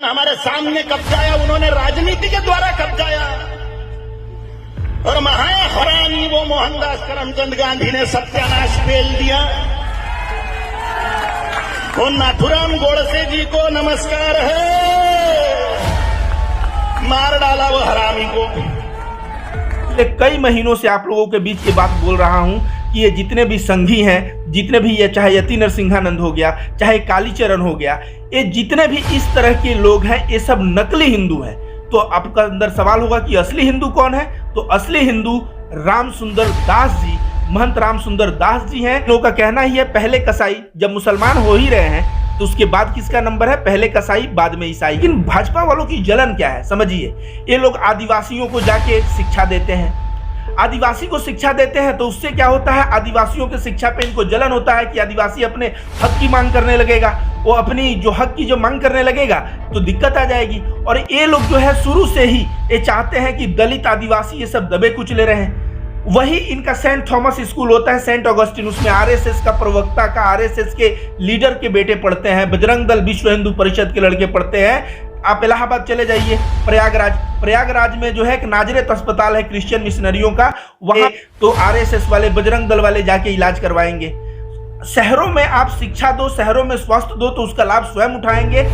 हमारे सामने कब्जाया, उन्होंने राजनीति के द्वारा कब्जाया। और महाहरामी वो मोहनदास करमचंद गांधी ने सत्यानाश पेल दिया। वो नाथुराम गोडसे जी को नमस्कार है, मार डाला वो हरामी को। कई महीनों से आप लोगों के बीच ये बात बोल रहा हूं कि ये जितने भी संघी हैं, जितने भी ये चाहे यति नरसिंहानंद हो गया, चाहे कालीचरण हो गया, ये जितने भी इस तरह के लोग हैं, ये सब नकली हिंदू हैं। तो आपका अंदर सवाल होगा कि असली हिंदू कौन है? तो असली हिंदू राम सुंदर दास जी, महंत राम सुंदर दास जी हैं। लोगों का कहना ही है पहले कसाई, जब मुसलमान हो ही रहे हैं तो उसके बाद किसका नंबर है? पहले कसाई बाद में ईसाई। लेकिन भाजपा वालों की जलन क्या है समझिए। ये लोग आदिवासियों को जाके शिक्षा देते हैं, आदिवासी को शिक्षा देते हैं, तो उससे क्या होता है? आदिवासियों की शिक्षा पे इनको जलन होता है कि आदिवासी अपने हक की मांग करने लगेगा, वो अपनी जो हक की जो मांग करने लगेगा तो दिक्कत आ जाएगी। और ये लोग जो है शुरू से ही ये चाहते हैं कि दलित आदिवासी ये सब दबे कुचले रहे हैं। वही इनका सेंट थॉमस स्कूल होता है, सेंट ऑगस्टिन, उसमें आरएसएस का प्रवक्ता का, आरएसएस के लीडर के बेटे पढ़ते हैं, बजरंग दल विश्व हिंदू परिषद के लड़के पढ़ते हैं। आप इलाहाबाद चले जाइए, प्रयागराज में जो है एक नाजरेत अस्पताल है क्रिश्चियन मिशनरियों का, वहां तो आरएसएस वाले, बजरंग दल वाले जाके इलाज करवाएंगे। शहरों में आप शिक्षा दो, शहरों में स्वास्थ्य दो, तो उसका लाभ स्वयं उठाएंगे।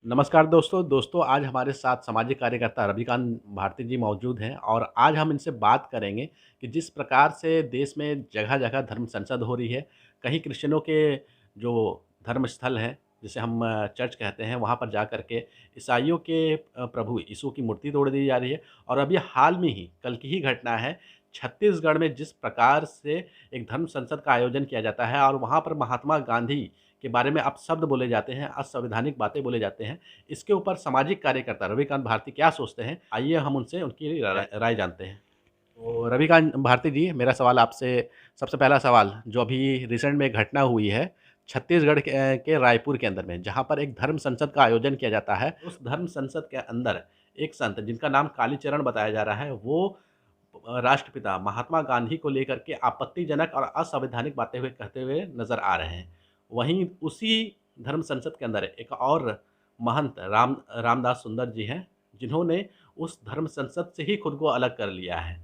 नमस्कार दोस्तों आज हमारे साथ सामाजिक कार्यकर्ता रविकांत भारती जी मौजूद हैं और आज हम इनसे बात करेंगे कि जिस प्रकार से देश में जगह जगह धर्म संसद हो रही है, कहीं क्रिश्चियनों के जो धर्म स्थल हैं जिसे हम चर्च कहते हैं, वहाँ पर जा कर के ईसाइयों के प्रभु यीशु की मूर्ति तोड़ दी जा रही है। और अभी हाल में ही कल की ही घटना है, छत्तीसगढ़ में जिस प्रकार से एक धर्म संसद का आयोजन किया जाता है और वहाँ पर महात्मा गांधी के बारे में अपशब्द बोले जाते हैं, असंवैधानिक बातें बोले जाते हैं। इसके ऊपर सामाजिक कार्यकर्ता रविकांत भारती क्या सोचते हैं, आइए हम उनसे उनकी राय जानते हैं। तो रविकांत भारती जी, मेरा सवाल आपसे, सबसे पहला सवाल, जो अभी रिसेंट में एक घटना हुई है छत्तीसगढ़ के रायपुर के अंदर में, जहाँ पर एक धर्म संसद का आयोजन किया जाता है, उस धर्म संसद के अंदर एक संत जिनका नाम कालीचरण बताया जा रहा है, वो राष्ट्रपिता महात्मा गांधी को लेकर के आपत्तिजनक और असंवैधानिक बातें कहते हुए नजर आ रहे हैं। वहीं उसी धर्म संसद के अंदर एक और महंत रामदास सुंदर जी हैं, जिन्होंने उस धर्म संसद से ही खुद को अलग कर लिया है।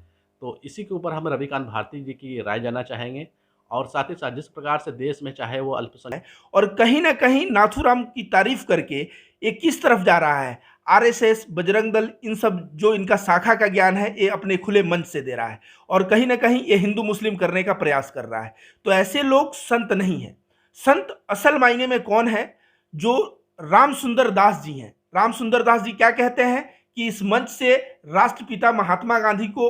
तो इसी के ऊपर हम रविकांत भारती जी की राय जानना चाहेंगे और साथ ही साथ जिस प्रकार से देश में चाहे वो अल्पसंख्यक और कहीं ना कहीं नाथुराम की तारीफ करके ये किस तरफ जा रहा है? आरएसएस, बजरंग दल, इन सब जो इनका शाखा का ज्ञान है ये अपने खुले मंच से दे रहा है और कहीं ना कहीं ये हिंदू मुस्लिम करने का प्रयास कर रहा है। तो ऐसे लोग संत नहीं हैं। संत असल मायने में कौन है? जो राम सुंदर दास जी हैं। राम सुंदर दास जी क्या कहते हैं कि इस मंच से राष्ट्रपिता महात्मा गांधी को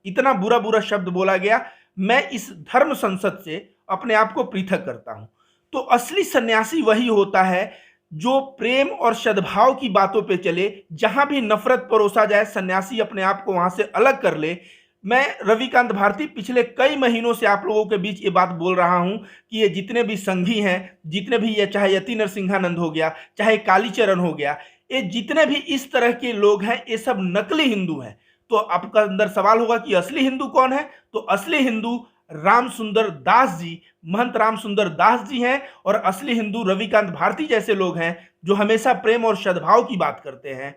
इतना बुरा बुरा शब्द बोला गया, मैं इस धर्म संसद से अपने आप को पृथक करता हूं। तो असली सन्यासी वही होता है जो प्रेम और सद्भाव की बातों पे चले, जहां भी नफरत परोसा जाए सन्यासी अपने आप को वहां से अलग कर ले। मैं रविकांत भारती पिछले कई महीनों से आप लोगों के बीच ये बात बोल रहा हूं कि ये जितने भी संघी हैं, जितने भी ये चाहे यति नरसिंहानंद हो गया, चाहे कालीचरण हो गया, ये जितने भी इस तरह के लोग हैं, ये सब नकली हिंदू हैं। तो आपका अंदर सवाल होगा कि असली हिंदू कौन है? तो असली हिंदू राम सुंदर दास जी, महंत राम सुंदर दास जी हैं और असली हिंदू रविकांत भारती जैसे लोग हैं जो हमेशा प्रेम और सद्भाव की बात करते हैं।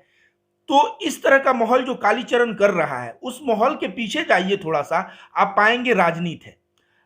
तो इस तरह का माहौल जो कालीचरण कर रहा है, उस माहौल के पीछे जाइए थोड़ा सा, आप पाएंगे राजनीति है।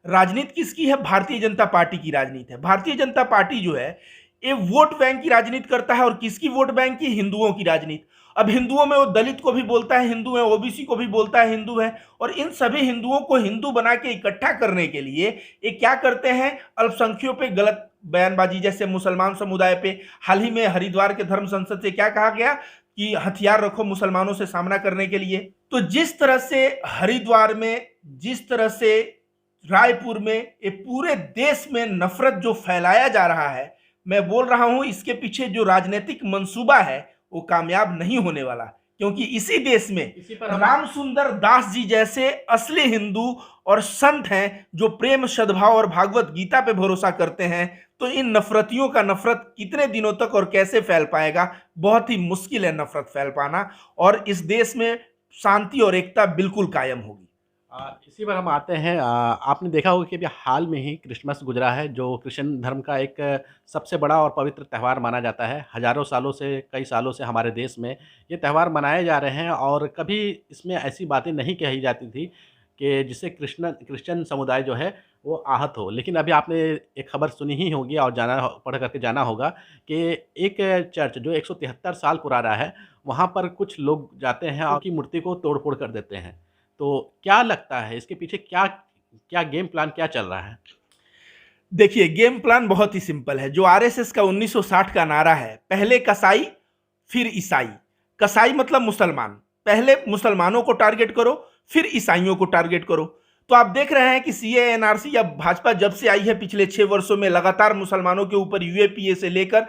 राजनीति किसकी है? भारतीय जनता पार्टी की राजनीति है। भारतीय जनता पार्टी जो है ये वोट बैंक की राजनीति करता है और किसकी वोट बैंक की? हिंदुओं की राजनीति। अब हिंदुओं में वो दलित को भी बोलता है हिंदू है, ओबीसी को भी बोलता है हिंदू है, और इन सभी हिंदुओं को हिंदू बना के इकट्ठा करने के लिए ये क्या करते हैं? अल्पसंख्यकों पे गलत बयानबाजी, जैसे मुसलमान समुदाय पे हाल ही में हरिद्वार के धर्म संसद से क्या कहा गया कि हथियार रखो मुसलमानों से सामना करने के लिए। तो जिस तरह से हरिद्वार में, जिस तरह से रायपुर में, ये पूरे देश में नफरत जो फैलाया जा रहा है, मैं बोल रहा हूं इसके पीछे जो राजनीतिक मंसूबा है वो कामयाब नहीं होने वाला, क्योंकि इसी देश में राम सुंदर दास जी जैसे असली हिंदू और संत हैं जो प्रेम, सद्भाव और भागवत गीता पे भरोसा करते हैं। तो इन नफरतियों का नफरत कितने दिनों तक और कैसे फैल पाएगा? बहुत ही मुश्किल है नफरत फैल पाना, और इस देश में शांति और एकता बिल्कुल कायम होगी। इसी पर हम आते हैं। आपने देखा होगा कि अभी हाल में ही क्रिसमस गुजरा है, जो क्रिश्चियन धर्म का एक सबसे बड़ा और पवित्र त्यौहार माना जाता है। हज़ारों सालों से, कई सालों से हमारे देश में ये त्यौहार मनाए जा रहे हैं और कभी इसमें ऐसी बातें नहीं कही जाती थी कि जिससे क्रिश्चियन समुदाय जो है वो आहत हो। लेकिन अभी आपने एक खबर सुनी ही होगी और पढ़ कर के जाना होगा कि एक चर्च जो 173 साल पुराना है, वहाँ पर कुछ लोग जाते हैं और उनकी मूर्ति को तोड़-फोड़ कर देते हैं। तो क्या लगता है इसके पीछे क्या क्या गेम प्लान क्या चल रहा है? देखिए, गेम प्लान बहुत ही सिंपल है। जो आरएसएस का 1960 का नारा है, पहले कसाई फिर ईसाई। कसाई मतलब मुसलमान, पहले मुसलमानों को टारगेट करो फिर ईसाइयों को टारगेट करो। तो आप देख रहे हैं कि सीए एनआरसी या भाजपा जब से आई है पिछले 6 वर्षों में लगातार मुसलमानों के ऊपर यूएपीए से लेकर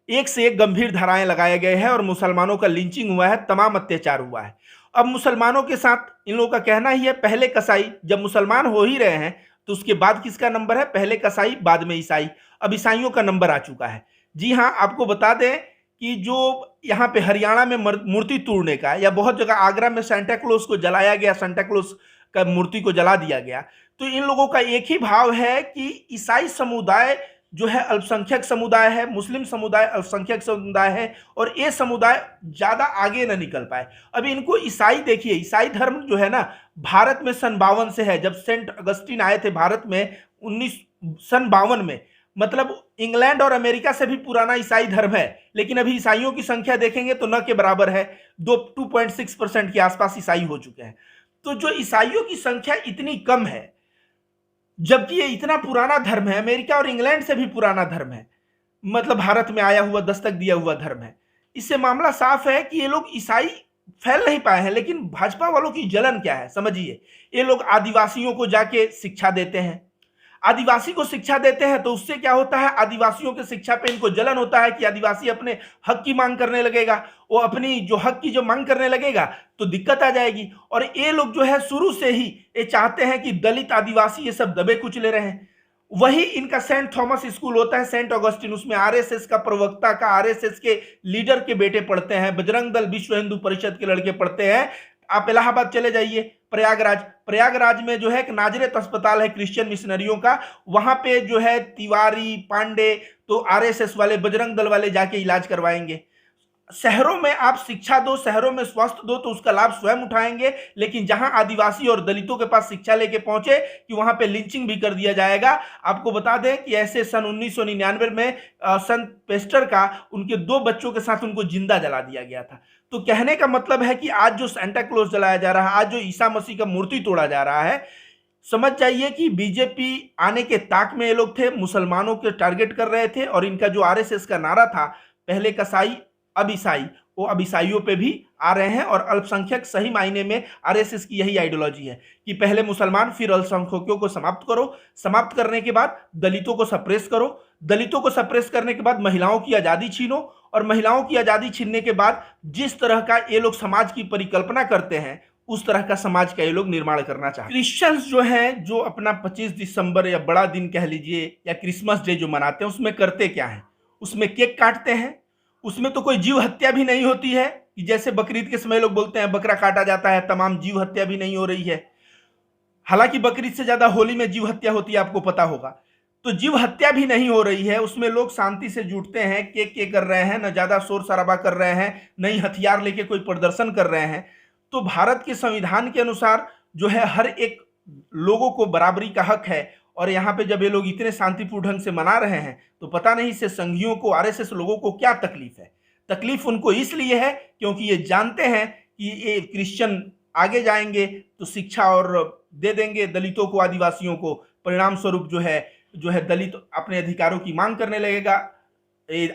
एक से एक गंभीर धाराएं लगाए गए हैं और मुसलमानों का लिंचिंग हुआ है, तमाम अत्याचार हुआ है। अब मुसलमानों के साथ इन लोगों का कहना ही है पहले कसाई। जब मुसलमान हो ही रहे हैं तो उसके बाद किसका नंबर है? पहले कसाई बाद में ईसाई। अब ईसाइयों का नंबर आ चुका है। जी हाँ, आपको बता दें कि जो यहाँ पे हरियाणा में मूर्ति तोड़ने का, या बहुत जगह आगरा में सांता क्लॉज को जलाया गया, सांता क्लॉज का मूर्ति को जला दिया गया, तो इन लोगों का एक ही भाव है कि ईसाई समुदाय जो है अल्पसंख्यक समुदाय है, मुस्लिम समुदाय अल्पसंख्यक समुदाय है और ये समुदाय ज्यादा आगे न निकल पाए। अभी इनको ईसाई, देखिए ईसाई धर्म जो है ना, भारत में सन 52 से है। जब सेंट अगस्टिन आए थे भारत में सन 52 में, मतलब इंग्लैंड और अमेरिका से भी पुराना ईसाई धर्म है। लेकिन अभी ईसाइयों की संख्या देखेंगे तो न के बराबर है, 2.6% के आसपास ईसाई हो चुके हैं। तो जो ईसाइयों की संख्या इतनी कम है, जबकि ये इतना पुराना धर्म है, अमेरिका और इंग्लैंड से भी पुराना धर्म है, मतलब भारत में आया हुआ, दस्तक दिया हुआ धर्म है। इससे मामला साफ है कि ये लोग ईसाई फैल नहीं पाए हैं। लेकिन भाजपा वालों की जलन क्या है समझिए। ये लोग आदिवासियों को जाके शिक्षा देते हैं। आदिवासी को शिक्षा देते हैं तो उससे क्या होता है? आदिवासियों के शिक्षा पे इनको जलन होता है कि आदिवासी अपने हक की मांग करने लगेगा। वो अपनी जो हक की जो मांग करने लगेगा तो दिक्कत आ जाएगी। और ये लोग जो है शुरू से ही ये चाहते हैं कि दलित आदिवासी ये सब दबे कुचले रहे। वही इनका सेंट थॉमस स्कूल होता है, सेंट ऑगस्टिन, उसमें आरएसएस का प्रवक्ता का, आरएसएस के लीडर के बेटे पढ़ते हैं, बजरंग दल विश्व हिंदू परिषद के लड़के पढ़ते हैं। आप इलाहाबाद चले जाइए, प्रयागराज में जो है एक नाजरेत अस्पताल है क्रिश्चियन मिशनरियों का, वहां पे जो है तिवारी, पांडे, तो आरएसएस वाले, बजरंग दल वाले जाके इलाज करवाएंगे। शहरों में आप शिक्षा दो, शहरों में स्वास्थ्य दो तो उसका लाभ स्वयं उठाएंगे। लेकिन जहां आदिवासी और दलितों के पास शिक्षा लेके पहुंचे कि वहां पे लिंचिंग भी कर दिया जाएगा। आपको बता दें कि ऐसे सन 1999 में संत पेस्टर का उनके 2 बच्चों के साथ उनको जिंदा जला दिया गया था। तो कहने का मतलब है कि आज जो सांता क्लॉज जलाया जा रहा है, आज जो ईसा मसीह का मूर्ति तोड़ा जा रहा है, समझ जाइए कि बीजेपी आने के ताक में ये लोग थे, मुसलमानों के टारगेट कर रहे थे। और इनका जो आरएसएस का नारा था, पहले कसाई अब ईसाई, वो अब ईसाइयों पे भी आ रहे हैं। और अल्पसंख्यक सही मायने में आरएसएस की यही आइडियोलॉजी है कि पहले मुसलमान फिर अल्पसंख्यकों को समाप्त करो, समाप्त करने के बाद दलितों को सप्रेस करो, दलितों को सप्रेस करने के बाद महिलाओं की आजादी छीनो, और महिलाओं की आजादी छीनने के बाद जिस तरह का ये लोग समाज की परिकल्पना करते हैं उस तरह का समाज का ये लोग निर्माण करना चाहते हैं। क्रिश्चियंस जो हैं, जो अपना 25 दिसंबर या बड़ा दिन कह लीजिए या क्रिसमस डे जो मनाते हैं, उसमें करते क्या है? उसमें केक काटते हैं। उसमें तो कोई जीव हत्या भी नहीं होती है कि जैसे बकरीद के समय लोग बोलते हैं बकरा काटा जाता है, तमाम जीव हत्या भी नहीं हो रही है। हालांकि बकरीद से ज्यादा होली में जीव हत्या होती है, आपको पता होगा। तो जीव हत्या भी नहीं हो रही है, उसमें लोग शांति से जुटते हैं, केक कर रहे हैं, न ज्यादा शोर शराबा कर रहे हैं, न ही हथियार लेके कोई प्रदर्शन कर रहे हैं। तो भारत के संविधान के अनुसार जो है हर एक लोगों को बराबरी का हक है। और यहाँ पे जब ये लोग इतने शांतिपूर्ण ढंग से मना रहे हैं तो पता नहीं इससे संघियों को, आरएसएस लोगों को क्या तकलीफ है। तकलीफ उनको इसलिए है क्योंकि ये जानते हैं कि ये क्रिश्चियन आगे जाएंगे तो शिक्षा और दे देंगे दलितों को, आदिवासियों को। परिणाम स्वरूप जो है दलित अपने अधिकारों की मांग करने लगेगा,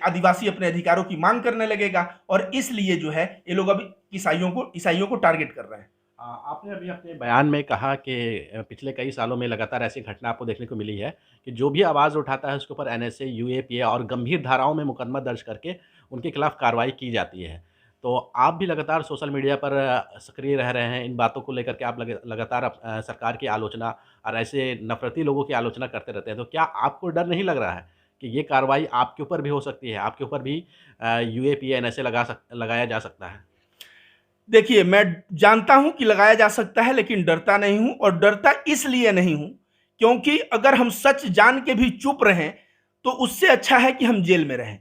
आदिवासी अपने अधिकारों की मांग करने लगेगा। और इसलिए जो है ये लोग अभी ईसाइयों को टारगेट कर रहे हैं। आपने अभी अपने बयान में कहा कि पिछले कई सालों में लगातार ऐसी घटना आपको देखने को मिली है कि जो भी आवाज़ उठाता है उसके ऊपर एनएसए, यूएपीए और गंभीर धाराओं में मुकदमा दर्ज करके उनके खिलाफ कार्रवाई की जाती है। तो आप भी लगातार सोशल मीडिया पर सक्रिय रह रहे हैं, इन बातों को लेकर के आप लगातार सरकार की आलोचना और ऐसे नफरती लोगों की आलोचना करते रहते हैं। तो क्या आपको डर नहीं लग रहा है कि ये कार्रवाई आपके ऊपर भी हो सकती है, आपके ऊपर भी यूएपीए, एनएसए लगाया जा सकता है? देखिए, मैं जानता हूं कि लगाया जा सकता है, लेकिन डरता नहीं हूं, और डरता इसलिए नहीं हूं क्योंकि अगर हम सच जान के भी चुप रहें तो उससे अच्छा है कि हम जेल में रहें।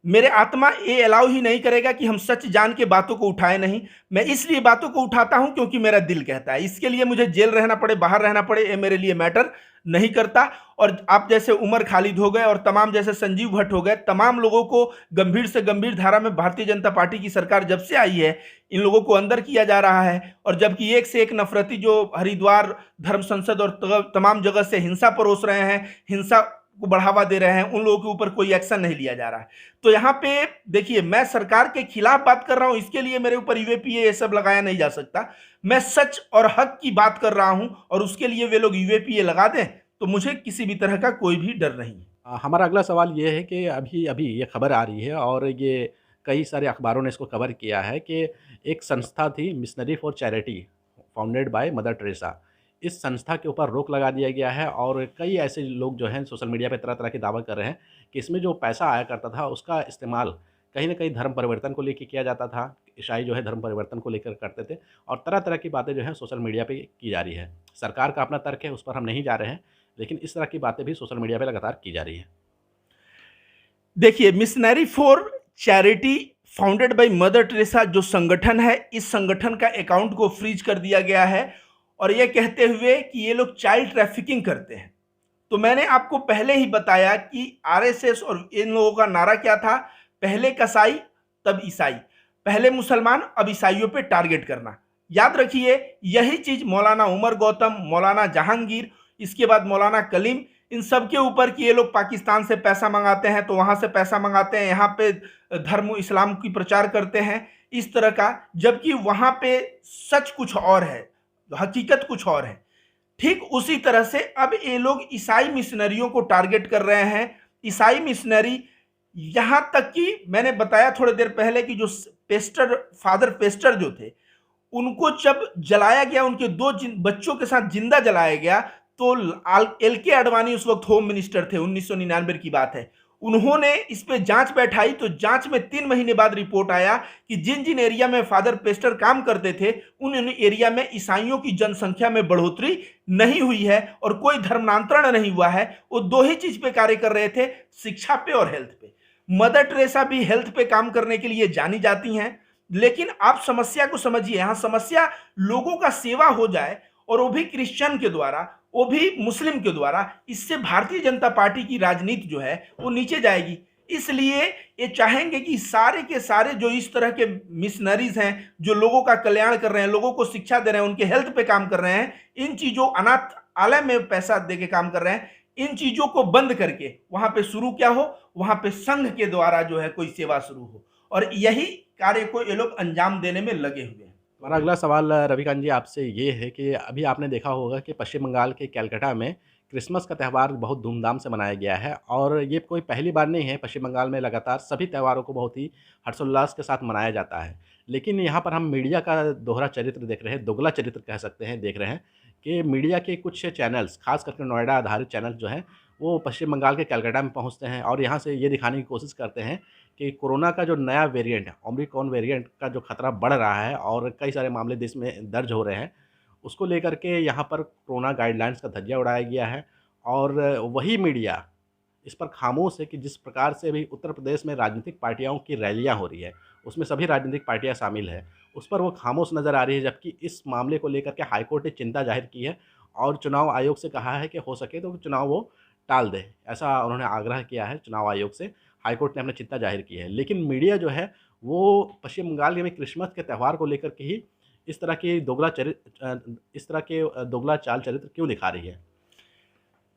मेरे आत्मा ये अलाउ ही नहीं करेगा कि हम सच जान के बातों को उठाए नहीं। मैं इसलिए बातों को उठाता हूं क्योंकि मेरा दिल कहता है। इसके लिए मुझे जेल रहना पड़े, बाहर रहना पड़े, ये मेरे लिए मैटर नहीं करता। और आप जैसे उमर खालिद हो गए और तमाम जैसे संजीव भट्ट हो गए, तमाम लोगों को गंभीर से गंभीर धारा में भारतीय जनता पार्टी की सरकार जब से आई है, इन लोगों को अंदर किया जा रहा है। और जबकि एक से एक नफरती जो हरिद्वार धर्म संसद और तमाम जगह से हिंसा परोस रहे हैं, हिंसा को बढ़ावा दे रहे हैं, उन लोगों के ऊपर कोई एक्शन नहीं लिया जा रहा है। तो यहाँ पे देखिए, मैं सरकार के खिलाफ बात कर रहा हूं, इसके लिए मेरे ऊपर यूएपीए ये सब लगाया नहीं जा सकता। मैं सच और हक की बात कर रहा हूं और उसके लिए वे लोग यूएपीए लगा दें तो मुझे किसी भी तरह का कोई भी डर नहीं है। हमारा अगला सवाल ये है कि अभी अभी ये खबर आ रही है और ये कई सारे अखबारों ने इसको कवर किया है कि एक संस्था थी missionary for charity founded by mother Teresa. इस संस्था के ऊपर रोक लगा दिया गया है और कई ऐसे लोग जो हैं सोशल मीडिया पे तरह तरह के दावा कर रहे हैं कि इसमें जो पैसा आया करता था उसका इस्तेमाल कहीं ना कहीं धर्म परिवर्तन को लेकर किया जाता था। ईसाई जो है धर्म परिवर्तन को लेकर करते थे और तरह तरह की बातें जो है सोशल मीडिया पे की जा रही है। सरकार का अपना तर्क है, उस पर हम नहीं जा रहे हैं, लेकिन इस तरह की बातें भी सोशल मीडिया पे लगातार की जा रही है। देखिए, missionary for charity founded by mother Teresa जो संगठन है, इस संगठन का अकाउंट को फ्रीज कर दिया गया है और ये कहते हुए कि ये लोग चाइल्ड ट्रैफिकिंग करते हैं। तो मैंने आपको पहले ही बताया कि आरएसएस और इन लोगों का नारा क्या था, पहले कसाई तब ईसाई, पहले मुसलमान अब ईसाइयों पे टारगेट करना। याद रखिए, यही चीज मौलाना उमर गौतम, मौलाना जहांगीर, इसके बाद मौलाना कलीम, इन सब के ऊपर कि ये लोग पाकिस्तान से पैसा मंगाते हैं तो वहां से पैसा मंगाते हैं, यहाँ पे धर्म इस्लाम की प्रचार करते हैं, इस तरह का, जबकि वहां पे सच कुछ और है, हकीकत कुछ और है। ठीक उसी तरह से अब ये लोग ईसाई मिशनरियों को टारगेट कर रहे हैं। ईसाई मिशनरी, यहां तक कि मैंने बताया थोड़ी देर पहले कि जो पेस्टर, फादर पेस्टर जो थे, उनको जब जलाया गया, उनके दो बच्चों के साथ जिंदा जलाया गया, तो एल.के. आडवाणी उस वक्त होम मिनिस्टर थे, 1999 की बात है, उन्होंने इस पे जांच बैठाई। तो जांच में 3 महीने बाद रिपोर्ट आया कि जिन जिन एरिया में फादर पेस्टर काम करते थे उन एरिया में ईसाइयों की जनसंख्या में बढ़ोतरी नहीं हुई है और कोई धर्मांतरण नहीं हुआ है। वो दो ही चीज पे कार्य कर रहे थे, शिक्षा पे और हेल्थ पे। मदर टेरेसा भी हेल्थ पे काम करने के लिए जानी जाती हैं, लेकिन आप समस्या को समझिए। यहां समस्या लोगों का सेवा हो जाए और वो भी क्रिश्चियन के द्वारा, वो भी मुस्लिम के द्वारा, इससे भारतीय जनता पार्टी की राजनीति जो है वो नीचे जाएगी। इसलिए ये चाहेंगे कि सारे के सारे जो इस तरह के मिशनरीज हैं, जो लोगों का कल्याण कर रहे हैं, लोगों को शिक्षा दे रहे हैं, उनके हेल्थ पे काम कर रहे हैं, इन चीजों, अनाथालय में पैसा दे के काम कर रहे हैं, इन चीजों को बंद करके वहां पे शुरू क्या हो, वहां पे संघ के द्वारा जो है कोई सेवा शुरू हो, और यही कार्य को ये लोग अंजाम देने में लगे हुए हैं। हमारा अगला सवाल रविकांत जी आपसे ये है कि अभी आपने देखा होगा कि पश्चिम बंगाल के कैलकाटा में क्रिसमस का त्यौहार बहुत धूमधाम से मनाया गया है और ये कोई पहली बार नहीं है। पश्चिम बंगाल में लगातार सभी त्योहारों को बहुत ही हर्षोल्लास के साथ मनाया जाता है, लेकिन यहाँ पर हम मीडिया का दोहरा चरित्र देख रहे हैं, दोगला चरित्र कह सकते हैं, देख रहे हैं कि मीडिया के कुछ चैनल्स, खास करके नोएडा आधारित चैनल जो हैं, वो पश्चिम बंगाल के कैलकाटा में पहुँचते हैं और यहाँ से ये दिखाने की कोशिश करते हैं कि कोरोना का जो नया वेरिएंट है, ओमिक्रॉन वेरिएंट का जो खतरा बढ़ रहा है और कई सारे मामले देश में दर्ज हो रहे हैं, उसको लेकर के यहाँ पर कोरोना गाइडलाइंस का धज्जिया उड़ाया गया है। और वही मीडिया इस पर खामोश है कि जिस प्रकार से अभी उत्तर प्रदेश में राजनीतिक पार्टियों की रैलियाँ हो रही है, उसमें सभी राजनीतिक पार्टियाँ शामिल है, उस पर वो खामोश नज़र आ रही है। जबकि इस मामले को लेकर के हाईकोर्ट ने चिंता जाहिर की है और चुनाव आयोग से कहा है कि हो सके तो चुनाव वो टाल दे, ऐसा उन्होंने आग्रह किया है चुनाव आयोग से। हाईकोर्ट ने अपनी चिंता जाहिर की है, लेकिन मीडिया जो है वो पश्चिम बंगाल में क्रिसमस के त्यौहार को लेकर के ही इस तरह के दोगला चाल चरित्र क्यों दिखा रही है?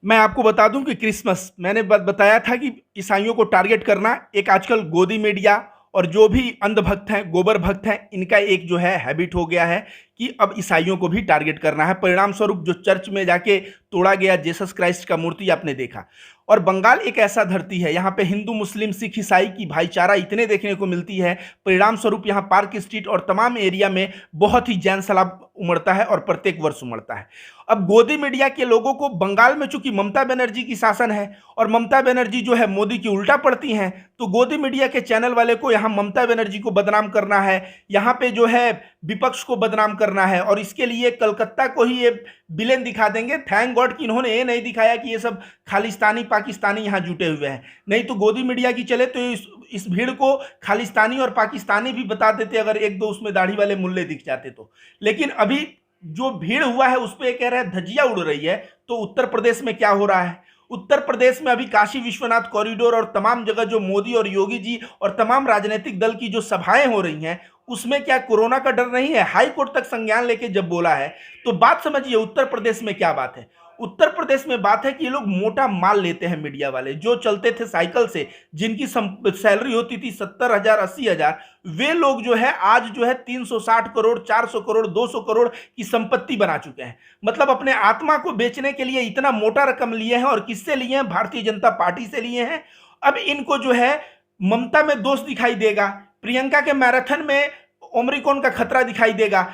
मैं आपको बता दूं कि क्रिसमस, मैंने बताया था कि ईसाइयों को टारगेट करना एक आजकल गोदी मीडिया और जो भी अंधभक्त हैं, गोबर भक्त हैं, इनका एक जो है हैबिट हो गया है कि अब ईसाइयों को भी टारगेट करना है। परिणाम स्वरूप जो चर्च में जाके तोड़ा गया जीसस क्राइस्ट का मूर्ति आपने देखा। और बंगाल एक ऐसा धरती है, यहाँ पे हिंदू मुस्लिम सिख ईसाई की भाईचारा इतने देखने को मिलती है। परिणाम स्वरूप यहाँ पार्क स्ट्रीट और तमाम एरिया में बहुत ही जैन सलाब उमड़ता है और प्रत्येक वर्ष उमड़ता है। अब गोदी मीडिया के लोगों को बंगाल में चूंकि ममता बनर्जी की शासन है और ममता बनर्जी जो है मोदी की उल्टा पड़ती हैं, तो गोदी मीडिया के चैनल वाले को यहाँ ममता बनर्जी को बदनाम करना है, यहाँ पे जो है विपक्ष को बदनाम करना है और इसके लिए कलकत्ता को ही ये विलेन दिखा देंगे। थैंक गॉड कि इन्होंने ये नहीं दिखाया कि ये सब खालिस्तानी पाकिस्तानी यहाँ जुटे हुए हैं, नहीं तो गोदी मीडिया की चले तो इस भीड़ को खालिस्तानी और पाकिस्तानी भी बता देते अगर एक दो उसमें दाढ़ी वाले मुल्ले दिख जाते तो। लेकिन अभी जो भीड़ हुआ है उस पर कह रहे हैं धज्जियां उड़ रही है। तो उत्तर प्रदेश में क्या हो रहा है? उत्तर प्रदेश में अभी काशी विश्वनाथ कॉरिडोर और तमाम जगह जो मोदी और योगी जी और तमाम राजनीतिक दल की जो सभाएं हो रही हैं उसमें क्या कोरोना का डर नहीं है? हाई कोर्ट तक संज्ञान लेके जब बोला है तो बात समझिए उत्तर प्रदेश में क्या बात है। उत्तर प्रदेश में बात है कि ये लोग मोटा माल लेते हैं मीडिया वाले, जो चलते थे साइकिल से, जिनकी सैलरी होती थी 70,000 80,000, वे लोग जो है आज जो है 360 करोड़ 400 करोड़ 200 करोड़ की संपत्ति बना चुके हैं। मतलब अपने आत्मा को बेचने के लिए इतना मोटा रकम लिए हैं। और किससे लिए हैं? भारतीय जनता पार्टी से लिए हैं। अब इनको जो है ममता में दोष दिखाई देगा, प्रियंका के मैराथन में ओमरिकॉन का खतरा दिखाई देगा,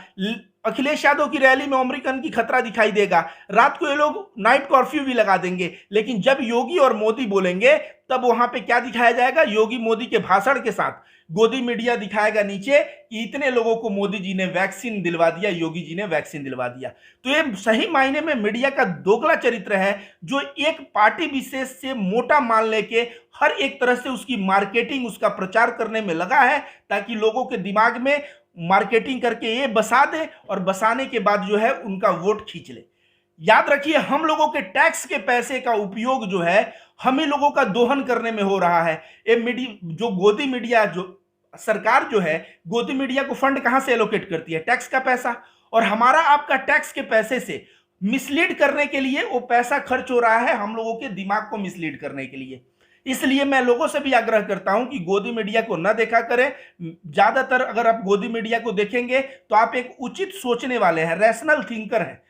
अखिलेश यादव की रैली में ओमरिकॉन की खतरा दिखाई देगा, रात को ये लोग नाइट कर्फ्यू भी लगा देंगे। लेकिन जब योगी और मोदी बोलेंगे तब वहां पे क्या दिखाया जाएगा? योगी मोदी के भाषण के साथ गोदी मीडिया दिखाएगा नीचे कि इतने लोगों को मोदी जी ने वैक्सीन दिलवा दिया, योगी जी ने वैक्सीन दिलवा दिया। तो ये सही मायने में मीडिया का दोगला चरित्र है, जो एक पार्टी विशेष से मोटा माल लेके हर एक तरह से उसकी मार्केटिंग उसका प्रचार करने में लगा है ताकि लोगों के दिमाग में मार्केटिंग करके ये बसा दे और बसाने के बाद जो है उनका वोट खींच ले। याद रखिए हम लोगों के टैक्स के पैसे का उपयोग जो है हम ही लोगों का दोहन करने में हो रहा है। ये मीडिया जो गोदी मीडिया जो सरकार जो है गोदी मीडिया को फंड कहां से एलोकेट करती है? टैक्स का पैसा। और हमारा आपका टैक्स के पैसे से मिसलीड करने के लिए वो पैसा खर्च हो रहा है, हम लोगों के दिमाग को मिसलीड करने के लिए। इसलिए मैं लोगों से भी आग्रह करता हूं कि गोदी मीडिया को न देखा करें। ज्यादातर अगर आप गोदी मीडिया को देखेंगे तो आप एक उचित सोचने वाले हैं, रैशनल थिंकर हैं।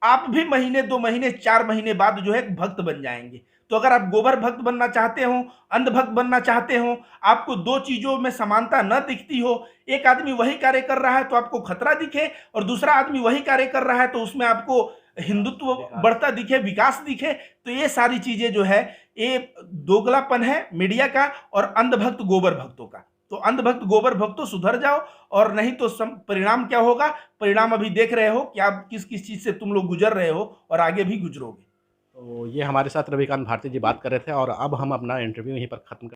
आप भी महीने 2 महीने 4 महीने बाद जो है भक्त बन जाएंगे। तो अगर आप गोबर भक्त बनना चाहते हो, अंध भक्त बनना चाहते हो, आपको 2 चीजों में समानता न दिखती हो, एक आदमी वही कार्य कर रहा है तो आपको खतरा दिखे और दूसरा आदमी वही कार्य कर रहा है तो उसमें आपको हिंदुत्व बढ़ता दिखे, विकास दिखे, तो ये सारी चीजें जो है ये दोगलापन है मीडिया का और अंधभक्त गोबर भक्तों का। तो अंधभक्त गोबर भक्तों सुधर जाओ, और नहीं तो परिणाम क्या होगा? परिणाम अभी देख रहे हो कि आप किस किस चीज से तुम लोग गुजर रहे हो और आगे भी गुजरोगे। तो ये हमारे साथ रविकांत भारती जी बात कर रहे थे और अब हम अपना इंटरव्यू यहीं पर खत्म